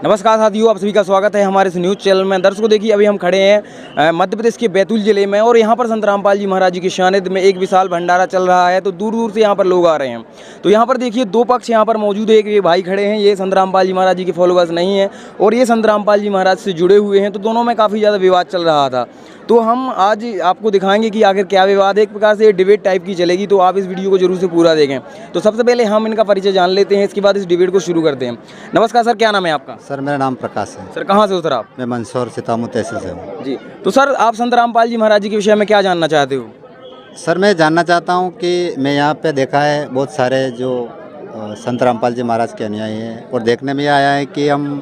नमस्कार साथियों, आप सभी का स्वागत है हमारे इस न्यूज़ चैनल में। दर्शकों देखिए, अभी हम खड़े हैं मध्य प्रदेश के बैतूल जिले में और यहाँ पर संत रामपाल जी महाराज जी के सानिध्य में एक विशाल भंडारा चल रहा है। तो दूर दूर से यहाँ पर लोग आ रहे हैं। तो यहाँ पर देखिए दो पक्ष यहाँ पर मौजूद है। एक ये भाई खड़े हैं, ये संत रामपाल जी महाराज जी के फॉलोअर्स नहीं हैं और ये संत रामपाल जी महाराज से जुड़े हुए हैं। तो दोनों में काफ़ी ज़्यादा विवाद चल रहा था। तो हम आज आपको दिखाएंगे कि आखिर क्या विवाद है। एक प्रकार से डिबेट टाइप की चलेगी, तो आप इस वीडियो को जरूर से पूरा देखें। तो सबसे पहले हम इनका परिचय जान लेते हैं, इसके बाद इस डिबेट को शुरू करते हैं। नमस्कार सर, क्या नाम है आपका? सर मेरा नाम प्रकाश है। सर कहाँ से हो सर आप? मैं मंदसौर सीतामऊ तहसील से हूँ जी। तो सर आप संत रामपाल जी महाराज जी के विषय में क्या जानना चाहते हो? सर मैं जानना चाहता हूँ कि मैं यहाँ पे देखा है बहुत सारे जो संत रामपाल जी महाराज के अनुयायी हैं और देखने में आया है कि हम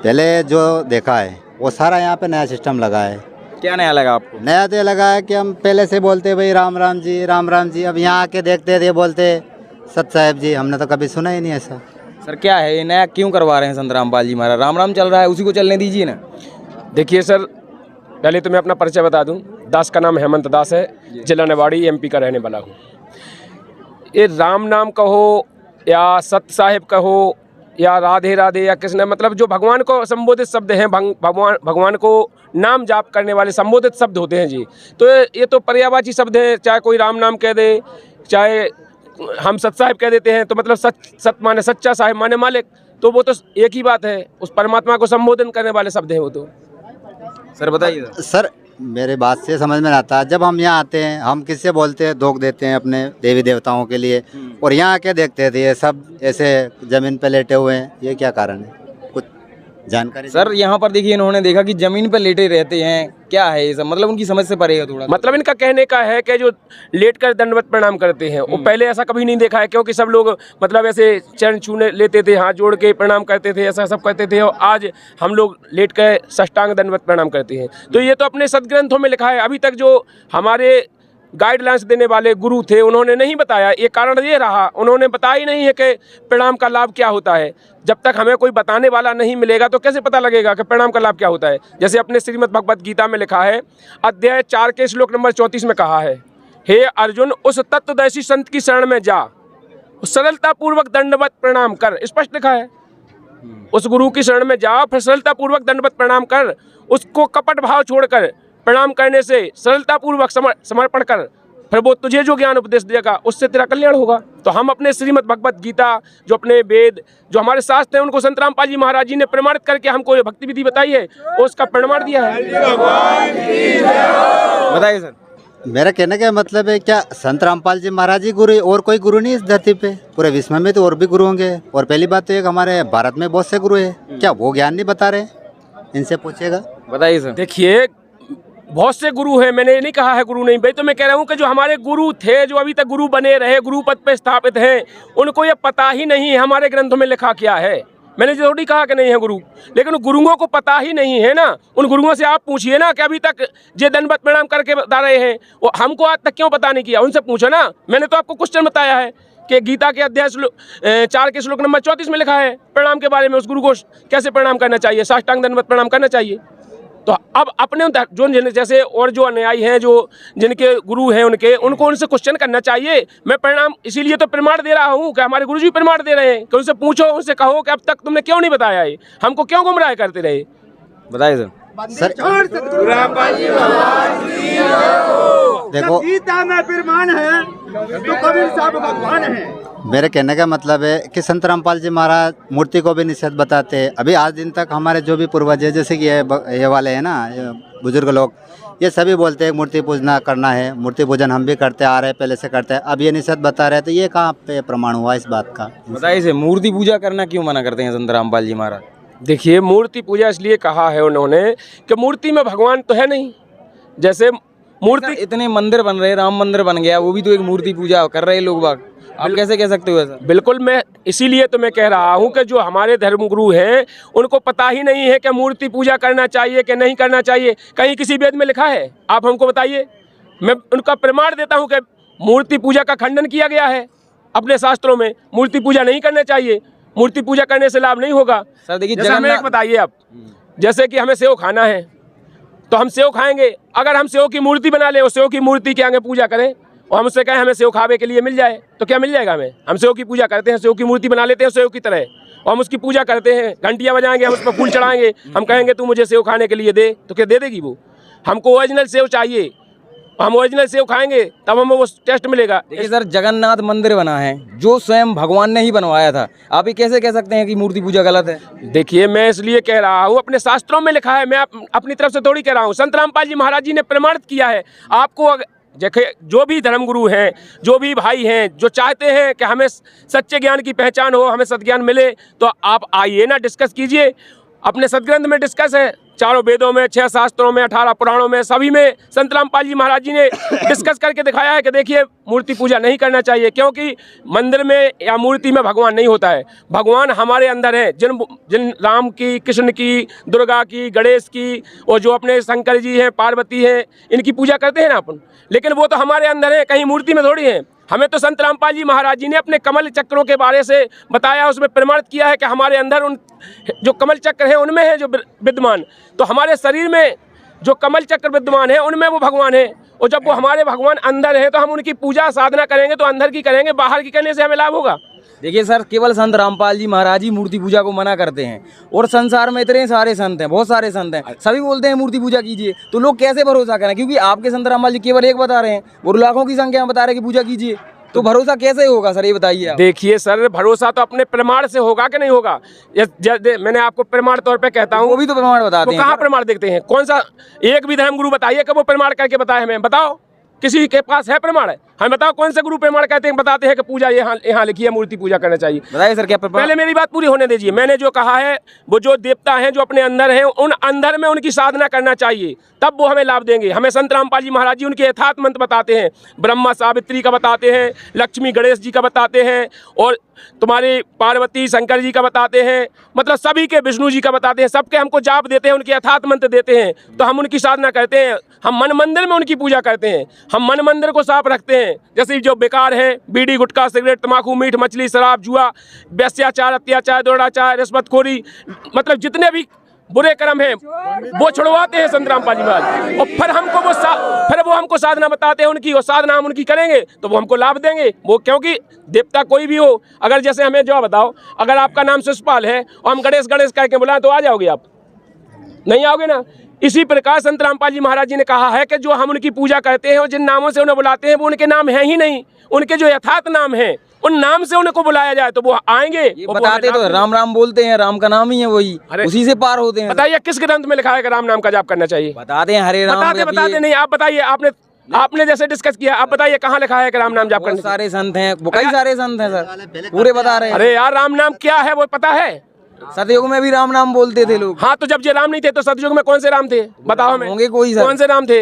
पहले जो देखा है वो सारा यहाँ पे नया सिस्टम लगा है। क्या नया लगा आपको? नया तो लगा है कि हम पहले से बोलते भाई राम राम जी राम राम जी, अब यहाँ आके देखते थे बोलते सत साहेब जी। हमने तो कभी सुना ही नहीं ऐसा। सर क्या है ये नया क्यों करवा रहे हैं संत रामपाल जी महाराज? राम राम चल रहा है, उसी को चलने दीजिए ना। देखिए सर, पहले तो मैं अपना परिचय बता दूं। दास का नाम हेमंत दास है, जिला निवाड़ी एमपी का रहने वाला हूं। ये राम नाम कहो या सत साहिब कहो या राधे राधे या कृष्ण, मतलब जो भगवान को संबोधित शब्द हैं, भगवान को नाम जाप करने वाले संबोधित शब्द होते हैं जी। तो ये तो पर्यायवाची शब्द हैं। चाहे कोई राम नाम कह दे, चाहे हम सत साहिब कह देते हैं, तो मतलब सत माने सच्चा, साहिब माने मालिक, तो वो तो एक ही बात है। उस परमात्मा को संबोधन करने वाले शब्द हैं वो तो। सर बताइए। सर मेरे बात से समझ में आता है, जब हम यहाँ आते हैं हम किससे बोलते हैं, धोख देते हैं अपने देवी देवताओं के लिए, और यहाँ आके देखते थे ये सब ऐसे जमीन पे लेटे हुए हैं। ये क्या कारण है, कुछ जानकारी? सर यहाँ पर देखिए, इन्होंने देखा कि जमीन पर लेटे रहते हैं। क्या है ये सब? मतलब उनकी समझ से परे है थोड़ा। मतलब इनका कहने का है कि जो लेट कर दंडवत प्रणाम करते हैं वो पहले ऐसा कभी नहीं देखा है, क्योंकि सब लोग मतलब ऐसे चरण छूने लेते थे, हाथ जोड़ के प्रणाम करते थे, ऐसा सब करते थे। और आज हम लोग लेट कर साष्टांग दंडवत प्रणाम करते हैं। तो ये तो अपने सदग्रंथों में लिखा है। अभी तक जो हमारे गाइडलाइंस देने वाले गुरु थे उन्होंने नहीं बताया। ये कारण ये रहा, उन्होंने बताया ही नहीं है कि प्रणाम का लाभ क्या होता है। जब तक हमें कोई बताने वाला नहीं मिलेगा तो कैसे पता लगेगा कि प्रणाम का लाभ क्या होता है। जैसे अपने श्रीमद् भगवत गीता में लिखा है, अध्याय 4 के श्लोक नंबर 34 में कहा है, हे अर्जुन उस तत्वदर्शी संत की शरण में जा, सरलता पूर्वक दंडवत प्रणाम कर। स्पष्ट लिखा है, उस गुरु की शरण में जा, फिर सरलता पूर्वक दंडवत प्रणाम कर। उसको कपट भाव छोड़कर प्रणाम करने से सरलता पूर्वक समर्पण कर, फिर वो तुझे जो ज्ञान उपदेश देगा उससे तेरा कल्याण होगा। तो हम अपने श्रीमद् भगवत गीता, जो अपने वेद, जो हमारे शास्त्र हैं, उनको संत रामपाल जी महाराज जी ने प्रमाणित करके हमको ये भक्ति विधि बताई है और उसका प्रमाण दिया है। बताइए सर। मेरा कहने का मतलब है, क्या संत रामपाल जी महाराज जी गुरु और कोई गुरु नहीं इस धरती पे? पूरे विश्व में तो और भी गुरु होंगे। और पहली बात तो एक हमारे भारत में बहुत से गुरु है, क्या वो ज्ञान नहीं बता रहे? इनसे पूछेगा। बताइए सर। देखिए बहुत से गुरु हैं, मैंने नहीं कहा है गुरु नहीं भाई। तो मैं कह रहा हूँ कि जो हमारे गुरु थे, जो अभी तक गुरु बने रहे, गुरु पद पे स्थापित हैं, उनको ये पता ही नहीं है हमारे ग्रंथों में लिखा क्या है। मैंने थोड़ी कहा कि नहीं है गुरु, लेकिन गुरुओं को पता ही नहीं है ना। उन गुरुओं से आप पूछिए ना कि अभी तक जे दंडवत प्रणाम करके बता रहे हैं, वो हमको आज तक क्यों पता नहीं किया, उनसे पूछो ना। मैंने तो आपको क्वेश्चन बताया है कि गीता के अध्याय 4 के श्लोक नंबर 34 में लिखा है प्रणाम के बारे में, उस गुरु को कैसे प्रणाम करना चाहिए, साष्टांग दंडवत प्रणाम करना चाहिए। तो अब अपने जो जैसे और जो अनुयायी हैं, जो जिनके गुरु हैं, उनको उनसे क्वेश्चन करना चाहिए। मैं प्रणाम इसीलिए तो प्रमाण दे रहा हूँ कि हमारे गुरुजी प्रमाण दे रहे हैं कि उनसे पूछो, उनसे कहो कि अब तक तुमने क्यों नहीं बताया है, हमको क्यों गुमराह करते रहे। बताइए सर। देखो गीता में प्रमाण है तो कबीर साहब भगवान है। मेरे कहने का मतलब है कि संत रामपाल जी महाराज मूर्ति को भी निषेध बताते हैं। अभी आज दिन तक हमारे जो भी पूर्वज है, जैसे कि ये वाले हैं ना, ये बुजुर्ग लोग, ये सभी बोलते हैं मूर्ति पूजना करना है। मूर्ति पूजन हम भी करते आ रहे हैं, पहले से करते हैं। अब ये निषेध बता रहे हैं, तो ये कहाँ पे प्रमाण हुआ इस बात का? बताइए सर, मूर्ति पूजा करना क्यों मना करते हैं संत रामपाल जी महाराज? देखिए मूर्ति पूजा इसलिए कहा है उन्होंने कि मूर्ति में भगवान तो है नहीं। जैसे मूर्ति, इतने मंदिर बन रहे, राम मंदिर बन गया, वो भी तो एक मूर्ति पूजा कर रहे लोग बाग। आप कैसे कह सकते हो ऐसा? बिल्कुल, मैं इसीलिए तो मैं कह रहा हूँ कि जो हमारे धर्मगुरु हैं उनको पता ही नहीं है कि मूर्ति पूजा करना चाहिए कि नहीं करना चाहिए। कहीं किसी वेद में लिखा है? आप हमको बताइए। मैं उनका प्रमाण देता हूँ कि मूर्ति पूजा का खंडन किया गया है अपने शास्त्रों में। मूर्ति पूजा नहीं करना चाहिए, मूर्ति पूजा करने से लाभ नहीं होगा। सर देखिए, जैसे हमें एक बताइए आप, जैसे कि हमें सेव खाना है तो हम सेव खाएंगे। अगर हम सेव की मूर्ति बना लें और सेव की मूर्ति के आगे पूजा करें और हमसे कहें हमें सेव खावे के लिए मिल जाए, तो क्या मिल जाएगा हमें? हम सेव की पूजा करते हैं, सेव की मूर्ति बना लेते हैं सेव की तरह, और हम उसकी पूजा करते हैं, घंटियाँ बजाएंगे, हम उस पर फूल चढ़ाएंगे, हम कहेंगे तू मुझे सेव खाने के लिए दे, तो क्या दे देगी वो? हमको ओरिजिनल सेव चाहिए, हम ओरिजिनल सेव खाएंगे तब हमें वो टेस्ट मिलेगा। देखिए सर, जगन्नाथ मंदिर बना है जो स्वयं भगवान ने ही बनवाया था, आप ये कैसे कह सकते हैं कि मूर्ति पूजा गलत है? देखिए, मैं इसलिए कह रहा हूँ, अपने शास्त्रों में लिखा है, मैं अपनी तरफ से थोड़ी कह रहा हूँ। संत रामपाल जी महाराज जी ने प्रमाणित किया है। आपको देखिए, जो भी धर्मगुरु हैं, जो भी भाई हैं, जो चाहते हैं कि हमें सच्चे ज्ञान की पहचान हो, हमें सद्ज्ञान मिले, तो आप आइए ना, डिस्कस कीजिए। अपने सदग्रंथ में डिस्कस है, चारों वेदों में, 6 शास्त्रों में, 18 पुराणों में, सभी में संत रामपाल जी महाराज जी ने डिस्कस करके दिखाया है कि देखिए, मूर्ति पूजा नहीं करना चाहिए, क्योंकि मंदिर में या मूर्ति में भगवान नहीं होता है। भगवान हमारे अंदर है। जिन राम की, कृष्ण की, दुर्गा की, गणेश की, और जो अपने शंकर जी हैं, पार्वती हैं, इनकी पूजा करते हैं ना अपन, लेकिन वो तो हमारे अंदर है, कहीं मूर्ति में थोड़ी है। हमें तो संत रामपाल जी महाराज जी ने अपने कमल चक्रों के बारे से बताया, उसमें प्रमाणित किया है कि हमारे अंदर उन जो कमल चक्र हैं उनमें है जो विद्यमान, तो हमारे शरीर में जो कमल चक्र विद्यमान है उनमें वो भगवान है। और जब वो हमारे भगवान अंदर है तो हम उनकी पूजा साधना करेंगे तो अंदर की करेंगे, बाहर की करने से हमें लाभ होगा। देखिए सर, केवल संत रामपाल जी महाराज ही मूर्ति पूजा को मना करते हैं, और संसार में इतने सारे संत हैं, बहुत सारे संत हैं, सभी बोलते हैं मूर्ति पूजा कीजिए, तो लोग कैसे भरोसा करें? क्योंकि आपके संत रामपाल जी केवल एक बता रहे हैं, वो लाखों की संख्या में बता रहे हैं कि पूजा कीजिए, तो भरोसा कैसे होगा सर, ये बताइए आप। देखिए सर, भरोसा तो अपने प्रमाण से होगा कि नहीं होगा। मैंने आपको प्रमाण तौर पे कहता हूँ, वो भी तो प्रमाण बताते हैं। कहाँ प्रमाण देखते हैं? कौन सा एक भी धर्मगुरु बताइए कि वो प्रमाण करके बताए हमें, बताओ, किसी के पास है प्रमाण? है हमें बताओ, कौन से गुरु प्रमाण कहते हैं, बताते हैं कि पूजा यहाँ लिखी है, मूर्ति पूजा करना चाहिए। बताइए सर, क्या प्रमाण? पहले मेरी बात पूरी होने दीजिए। मैंने जो कहा है, वो जो देवता हैं जो अपने अंदर हैं, उन अंदर में उनकी साधना करना चाहिए, तब वो हमें लाभ देंगे। हमें संत रामपाल जी महाराज जी उनके यथार्थ मंत्र बताते हैं, ब्रह्मा सावित्री का बताते हैं, लक्ष्मी गणेश जी का बताते हैं, और तुम्हारे पार्वती शंकर जी का बताते हैं, मतलब सभी के, विष्णु जी का बताते हैं, सबके हमको जाप देते हैं, उनके यथार्थ मंत्र देते हैं, तो हम उनकी साधना करते हैं। हम मन मंदिर में उनकी पूजा करते हैं, हम मन मंदिर को साफ रखते हैं। जैसे जो बेकार है, बीड़ी, गुटखा, सिगरेट, तम्बाकू, मीठ, मछली, शराब, जुआ, वैश्याचार, अत्याचार, दौड़ाचार, रिश्वतखोरी, मतलब जितने भी बुरे कर्म हैं वो छुड़वाते हैं संत रामपाल जी महाराज, और फिर हमको वो हमको साधना बताते हैं उनकी, और साधना हम उनकी करेंगे तो वो हमको लाभ देंगे। वो क्योंकि देवता कोई भी हो, अगर जैसे हमें जो बताओ, अगर आपका नाम शिषपाल है और हम गणेश गणेश कह के बुलाएं तो आ जाओगे आप? नहीं आओगे ना। इसी प्रकार संत रामपाल जी महाराज जी ने कहा है कि जो हम उनकी पूजा करते हैं और जिन नामों से उन्हें बुलाते हैं वो उनके नाम हैं ही नहीं, उनके जो यथार्थ नाम हैं उन नाम से उनको बुलाया जाए तो वो आएंगे। वो बताते तो राम राम बोलते हैं, राम का नाम ही है वही, उसी से पार होते हैं। बताइए किस ग्रंथ में लिखा है कि राम नाम का जाप करना चाहिए? बताते हैं हरे राम। बताते नहीं, आप बताइए, आपने जैसे डिस्कस किया, आप बताइए कहाँ लिखा है कि राम नाम जाप करना? सारे संत हैं, कई सारे संत हैं सर, पूरे बता रहे हैं। अरे यार, राम नाम क्या है वो पता है? सतयुग में भी राम नाम बोलते थे लोग। हाँ, तो जब ये राम नहीं थे तो सतयुग में कौन से राम थे? बताओ हमें, होंगे कोई सर, कौन से राम थे?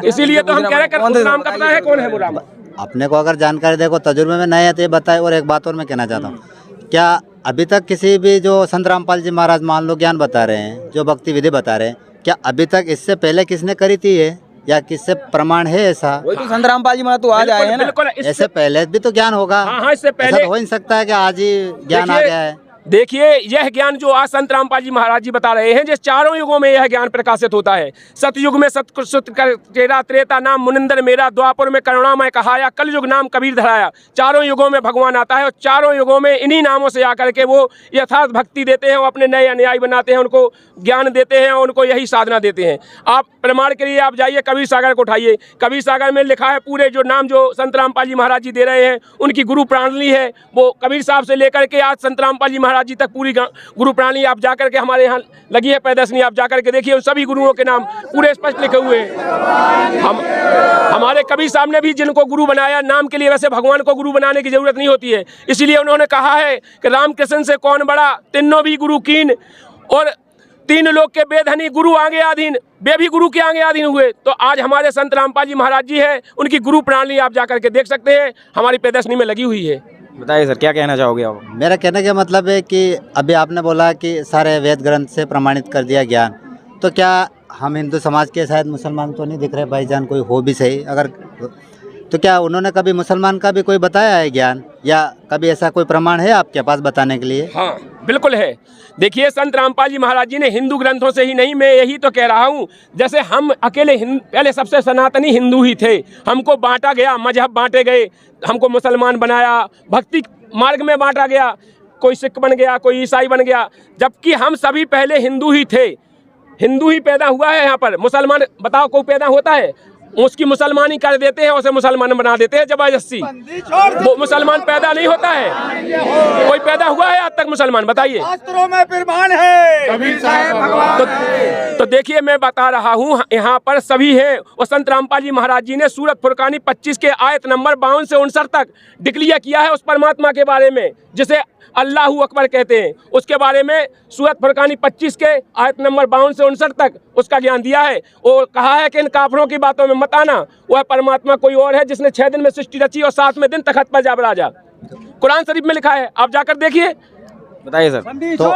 इसीलिए तो हम कह रहे हैं उस राम का पता है कौन है वो राम। अपने को अगर जानकारी देखो, तजुर्बे में नहीं आते बताए। और एक बात और मैं कहना चाहता हूँ, क्या अभी तक किसी भी जो संत रामपाल जी महाराज मान लो ज्ञान बता रहे हैं, जो भक्ति विधि बता रहे हैं, क्या अभी तक इससे पहले किसने करी थी ये, या किससे प्रमाण है ऐसा? वही तो संत रामपाल जी महाराज तो आज आए हैं ना। बिल्कुल, ऐसे पहले भी तो ज्ञान होगा। हाँ, इससे पहले हो नहीं सकता है कि आज ही ज्ञान आ गया है। देखिए, यह ज्ञान जो आज संत रामपाल जी महाराज जी बता रहे हैं, जिस चारों युगों में यह ज्ञान प्रकाशित होता है। सतयुग में सतकृत तेरा, त्रेता नाम मुनिंदर मेरा, द्वापर में करुणामय कहाया, कलयुग नाम कबीर धराया। चारों युगों में भगवान आता है और चारों युगों में इन्हीं नामों से आकर के वो यथार्थ भक्ति देते हैं, वो अपने नए अनुयायी बनाते हैं, उनको ज्ञान देते हैं और उनको यही साधना देते हैं। आप प्रमाण के लिए आप जाइए, कबीर सागर को उठाइए, कबीर सागर में लिखा है पूरे जो नाम जो संत रामपाल जी महाराज जी दे रहे हैं, उनकी गुरु प्रणाली है, वो कबीर साहब से लेकर के आज संत रामपाल जी महाराज जी तक पूरी गुरु प्रणाली आप जाकर के, हमारे यहाँ लगी है प्रदर्शनी, आप जाकर के देखिए, उन सभी गुरुओं के नाम पूरे स्पष्ट लिखे हुए हैं। हमारे कबीर साहब ने भी जिनको गुरु बनाया नाम के लिए, वैसे भगवान को गुरु बनाने की जरूरत नहीं होती है। इसीलिए उन्होंने कहा है कि रामकृष्ण से कौन बड़ा, तीनों भी गुरु कीन, और तीन लोग के बेधनी गुरु आगे आधीन, वे भी गुरु के आगे आधीन हुए। तो आज हमारे संत रामपाल जी महाराज जी हैं, उनकी गुरु प्रणाली आप जाकर के देख सकते हैं, हमारी प्रदर्शनी में लगी हुई है। बताइए सर, क्या कहना चाहोगे आप? मेरा कहने का मतलब है कि अभी आपने बोला कि सारे वेद ग्रंथ से प्रमाणित कर दिया ज्ञान, तो क्या हम हिंदू समाज के, शायद मुसलमान तो नहीं दिख रहे भाईजान, कोई हो भी सही अगर, तो क्या उन्होंने कभी मुसलमान का भी कोई बताया है ज्ञान, या कभी ऐसा कोई प्रमाण है आपके पास बताने के लिए? हाँ, बिल्कुल है। देखिए, संत रामपाल जी महाराज जी ने हिंदू ग्रंथों से ही नहीं, मैं यही तो कह रहा हूँ, जैसे हम अकेले पहले सबसे सनातनी हिंदू ही थे, हमको बांटा गया, मजहब बांटे गए, हमको मुसलमान बनाया, भक्ति मार्ग में बांटा गया, कोई सिख बन गया, कोई ईसाई बन गया, जबकि हम सभी पहले हिंदू ही थे। हिंदू ही पैदा हुआ है यहाँ पर। मुसलमान बताओ कोई पैदा होता है? उसकी मुसलमानी कर देते हैं, उसे मुसलमान बना देते हैं जबरदस्ती। वो मुसलमान पैदा नहीं होता है। कोई पैदा हुआ है आज तक मुसलमान? बताइए। शास्त्रों में प्रमाण है। कबीर साहब भगवान तो देखिए मैं बता रहा हूँ, यहाँ पर सभी हैं। और संत रामपाल जी महाराज जी ने सूरत फुरकानी 25 के आयत नंबर 52 से 59 तक डिक्लेयर किया है उस परमात्मा के बारे में जिसे अल्लाहू अकबर कहते हैं। उसके बारे में सूरत फुरकानी 25 के आयत नंबर 52 से 59 तक उसका ज्ञान दिया है। और कहा है कि इन काफरों की बातों में मत आना, वह परमात्मा कोई और है जिसने 6 दिन में सृष्टि रची और 7वें दिन तखत पर जा बिराजा। कुरान शरीफ में लिखा है, आप जाकर देखिए। बताइए सर। तो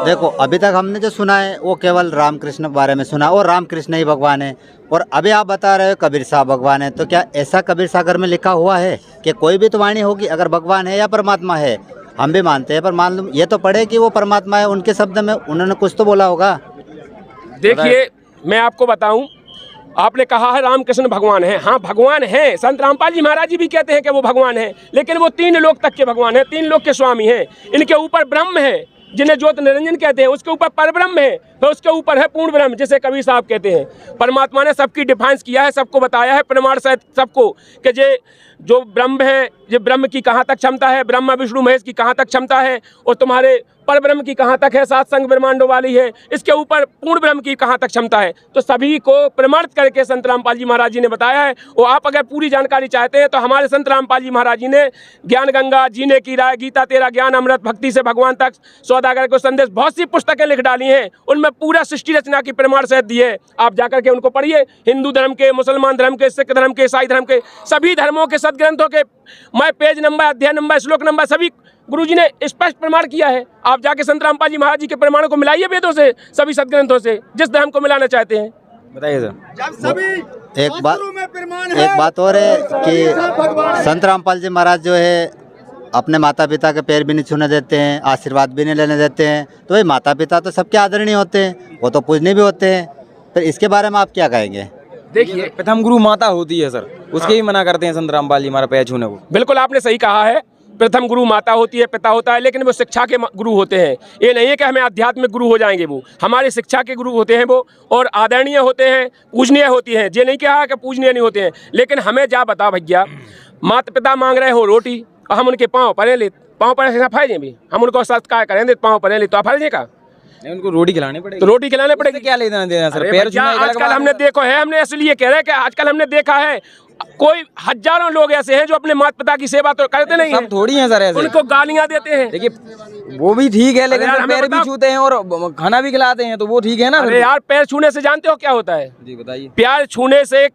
देखो अभी तक हमने जो सुना है वो केवल रामकृष्ण के बारे में सुना और रामकृष्ण ही भगवान है। और अभी आप बता रहे हो कबीर साहब भगवान है, तो क्या ऐसा कबीर सागर में लिखा हुआ है कि कोई भी तो वाणी होगी अगर भगवान है या परमात्मा है? हम भी मानते हैं, पर मान लो ये तो पढ़े कि वो परमात्मा है, उनके शब्द में उन्होंने कुछ तो बोला होगा। देखिए मैं आपको बताऊं, आपने कहा है रामकृष्ण भगवान है। हाँ भगवान है, संत रामपाल जी महाराज जी भी कहते हैं कि वो भगवान है, लेकिन वो 3 लोक तक के भगवान है, 3 लोक के स्वामी हैं। इनके ऊपर ब्रह्म है जिन्हें ज्योत निरंजन कहते हैं, उसके ऊपर परब्रह्म है, तो उसके ऊपर है पूर्ण ब्रह्म जिसे कबीर साहब कहते हैं। परमात्मा ने सबकी डिफाइंस किया है, सबको बताया है प्रमाण सहित सबको कि जो ब्रह्म है, ये ब्रह्म की कहाँ तक क्षमता है, ब्रह्मा विष्णु महेश की कहाँ तक क्षमता है, और तुम्हारे पर ब्रह्म की कहाँ तक है, 7 संग ब्रह्मांडों वाली है, इसके ऊपर पूर्ण ब्रह्म की कहाँ तक क्षमता है। तो सभी को प्रमाणित करके संत रामपाल जी महाराज जी ने बताया है। और आप अगर पूरी जानकारी चाहते हैं तो हमारे संत रामपाल जी महाराज जी ने ज्ञान गंगा, जीने की राय, गीता तेरा ज्ञान अमृत, भक्ति से भगवान तक, सौदागर को संदेश, बहुत सी पुस्तकें लिख डाली हैं। उनमें पूरा सृष्टि रचना की प्रमाण सहित दी है। आप जाकर के उनको पढ़िए। हिंदू धर्म के, मुसलमान धर्म के, सिख धर्म के, ईसाई धर्म के, सभी धर्मों के सदग्रंथों के मैं पेज नंबर, अध्याय नंबर, श्लोक नंबर सभी गुरुजी ने स्पष्ट प्रमाण किया है। आप जाके संत रामपाल जी महाराज जी के प्रमाणों को मिलाइए वेदों से, सभी सदग्रंथों से, जिस धर्म को मिलाना चाहते हैं। बताइए सर। जब सभी एक शास्त्रों में प्रमाण है। एक बात और है कि संत रामपाल जी महाराज जो है अपने माता पिता के पैर भी नहीं छूने देते हैं, आशीर्वाद भी नहीं लेने देते हैं। तो भाई माता पिता तो सबके आदरणीय होते हैं, वो तो पूजनीय भी होते हैं। फिर इसके बारे में आप क्या कहेंगे? देखिए प्रथम गुरु माता होती है सर, उसके ही मना करते हैं संत रामपाल जी हमारा पैर छूने को। बिल्कुल आपने सही कहा है। प्रथम गुरु माता होती है, पिता होता है, लेकिन वो शिक्षा के गुरु होते हैं। ये नहीं है कि हमें आध्यात्मिक गुरु हो जाएंगे, वो हमारी शिक्षा के गुरु होते हैं वो, और आदरणीय होते हैं, पूजनीय होती हैं। ये नहीं कहा कि पूजनीय नहीं होते हैं, लेकिन हमें जा बता भैया, माता पिता मांग रहे हो रोटी और हम उनके पाँव परे ले, पाँव परे से फायदे भी, हम उनको सत्कार करेंगे पाँव परे ले, तो आप फर्जे का नहीं, उनको रोटी खिलानी पड़ेगी। तो रोटी खिलाने पड़ेगी। क्या लेना देना सर? अरे पैर भैया, छूना एक अलग आजकल बात हमने है। देखो है, हमने इसलिए कह रहे हैं कि आजकल हमने देखा है कोई हजारों लोग ऐसे हैं जो अपने माता पिता की सेवा तो करते नहीं सब हैं, थोड़ी हैं सर ऐसे। उनको गालियां देते हैं। देखिए वो भी ठीक है, लेकिन अरे यार, सर हमें पैर भी बताओ। छूते हैं और खाना भी खिलाते हैं, तो वो ठीक है ना? अरे यार, पैर छूने से जानते हो क्या होता है? जी बताइए। प्यार छूने से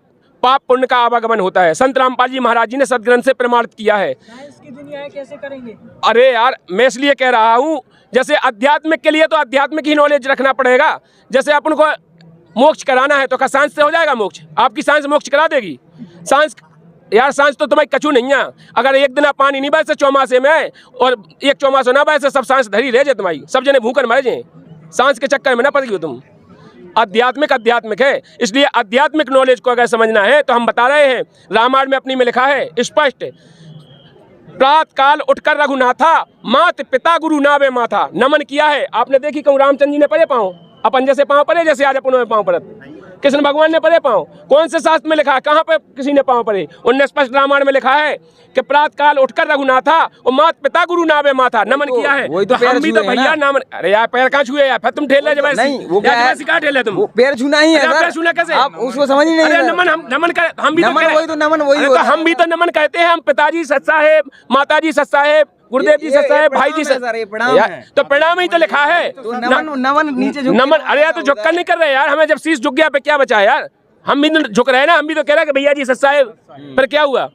पाप पुण्य का आवागमन होता है। संत रामपाल जी महाराज जी ने सदग्रंथ से प्रमाणित किया है। इसकी दुनिया है, कैसे करेंगे? अरे यार, मैं इसलिए कह रहा हूँ, जैसे आध्यात्मिक के लिए तो आध्यात्मिक ही नॉलेज रखना पड़ेगा। जैसे अपन को मोक्ष कराना है तो क्या सांस से हो जाएगा मोक्ष? आपकी सांस मोक्ष करा देगी? सांस यार, सांस तो तुम्हारी कछू नहीं है। अगर एक दिन पानी नहीं बरसे चौमासे में और एक चौमासे ना बरसे, सब सांस धरी रह जाए तुम्हारी, सब जने भूखन मर जाए। सांस के चक्कर में ना पड़ गई तुम। आध्यात्मिक है, इसलिए आध्यात्मिक नॉलेज को अगर समझना है तो हम बता रहे हैं। रामायण में अपनी में लिखा है स्पष्ट, प्रातः काल उठकर रघुनाथा, मात पिता गुरु नावे माथा। नमन किया है आपने, देखी कहूँ रामचंद्र जी ने परे पाँव, अपन जैसे पाँव परे, जैसे आज अपन पाँव परत, कृष्ण भगवान ने परे पाँव। कौन से शास्त्र में लिखा है? कहाँ पे किसी ने पाँव परे? उन्होंने स्पष्ट रामायण में लिखा है कि प्रातः काल उठकर रघुनाथा और मात पिता गुरु नावे माथा। नमन किया है। वही तो हम भी तो भैया नाम। अरे यार, पैर कहाँ छुए यार? फिर तुम ठेले जब नहीं, वो क्या है? कहाँ ठेले तुम? वो पैर छूना ही है अरे सर। पैर छूना कैसे? आप उसको समझ ही नहीं अरे रहे। नमन, हम नमन कर, हम भी तो नमन कह रहे- वही तो नमन वही अरे होता तो है। हम भी तो नमन कहते हैं। हम पिताजी सत साहेब, माताजी सत साहेब, गुरुदेव जी ये सत साहेब, भाई जी प्रणाम है सत, सर, ये प्रणाम यार, है। तो प्रणाम ही तो लिखा है। तो नमन नीचे झुक के नमन, अरे यार, तो झुक्का नहीं कर रहे यार। हमें जब शीश झुक गया पे क्या बचा है यार? हम भी तो झुक रहे हैं ना, हम भी तो कह रहे हैं कि भैया जी सत साहेब, पर क्या हुआ?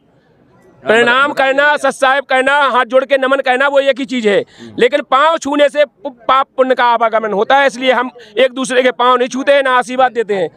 प्रणाम करना, सत साहेब कहना, हाथ जोड़ के नमन कहना, वो एक ही चीज है। लेकिन पाँव छूने से पाप पुण्य का आवागमन होता है, इसलिए हम एक दूसरे के पाँव नहीं छूते हैं, ना आशीर्वाद देते हैं।